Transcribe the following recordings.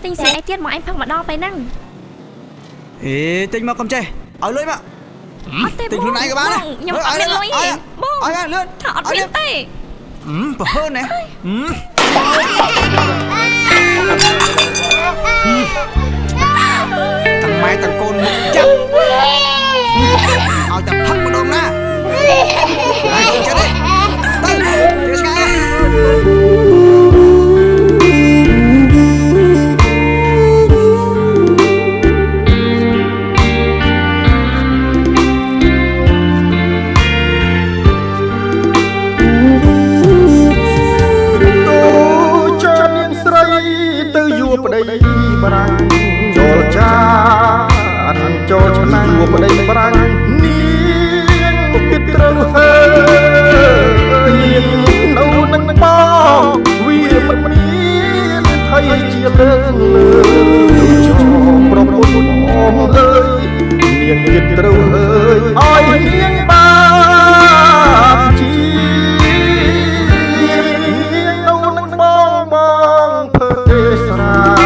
Tinh xe ai tiết mà anh phăng mà đoไปนั่ง tinh mà cầm chê ở lưới mà tinh luôn này các bạn này nhầm ở bên lưới ở đây lươn thọ biết tay bờ hơn này thằng mai thằng côn một chắc ao chặt thắt một đôm na này chết đi tới chết ngay đây barang chol cha an chol chanang wo padai barang nieng kit trâu hơi nâu nâng bao vì mình miên thay chia lớn cho prong ôm ơi nieng kit trâu hơi oi nieng ba chi nieng nâu nâng bao bang phê sa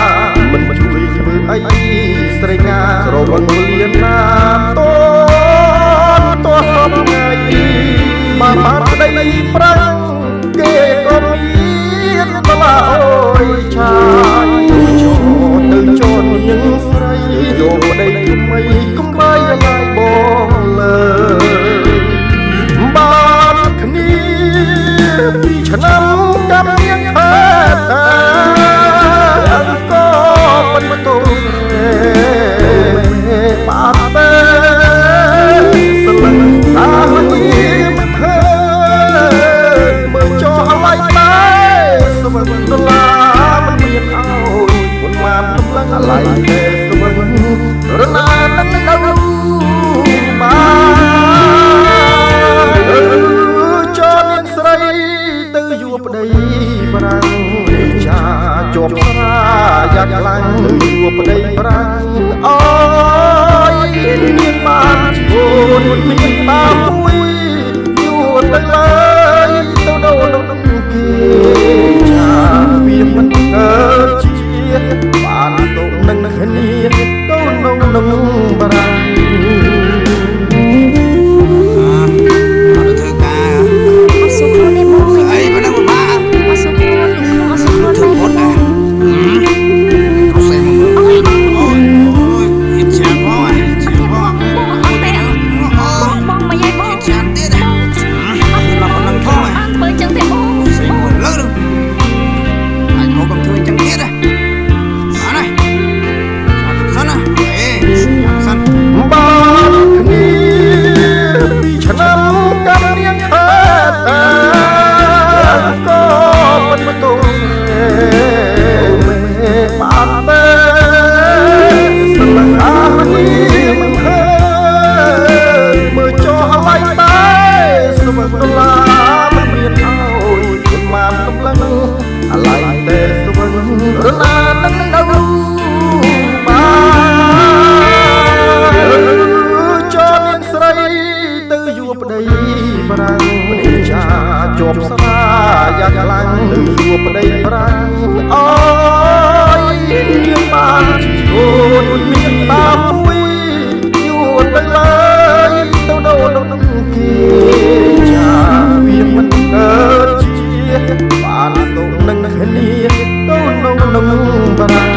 ស្រីងាស្រវឹងលៀនណាតោសពថ្ងៃបានក្តីប្រាំងគេក៏មានបលាអើយឆាយទៅចោលនាងស្រីយកប្តីថ្មីកុំបាយឡាយបងលើបានគ្នាពីឆ្នាំកម្មនាងខែតាក៏មិនទៅបាត់ទេសលឹងតាមិនមិនឃើញមើលចោលឡាយដែរសវឹងដុល្លារមិនមានអោយមិនបានតម្លឹងអាឡៃទេសវឹងរណានឹងនៅបានចោលនាងស្រីទៅយួរប្តីប្រាំងចាជាប់ស្រាយ៉ាក់ខ្លាំងទៅយួរប្តីប្រាំងអូមានបានជួនមានតាមមួយយួរទៅឡើយទៅដូរនឹងគេចាវាមិនកើតជាបានទៅនឹងគ្នាទៅនឹងបារាំងជាប់ស្រាយ៉ាក់ខ្លាំងទៅយួរប្តីប្រាំងអូយមានបានជួនមានតាមមួយយួរទៅឡើយទៅដូរនឹងគេចាវាមិនកើតជាបានទៅនឹងគ្នាទៅនឹងបារាំង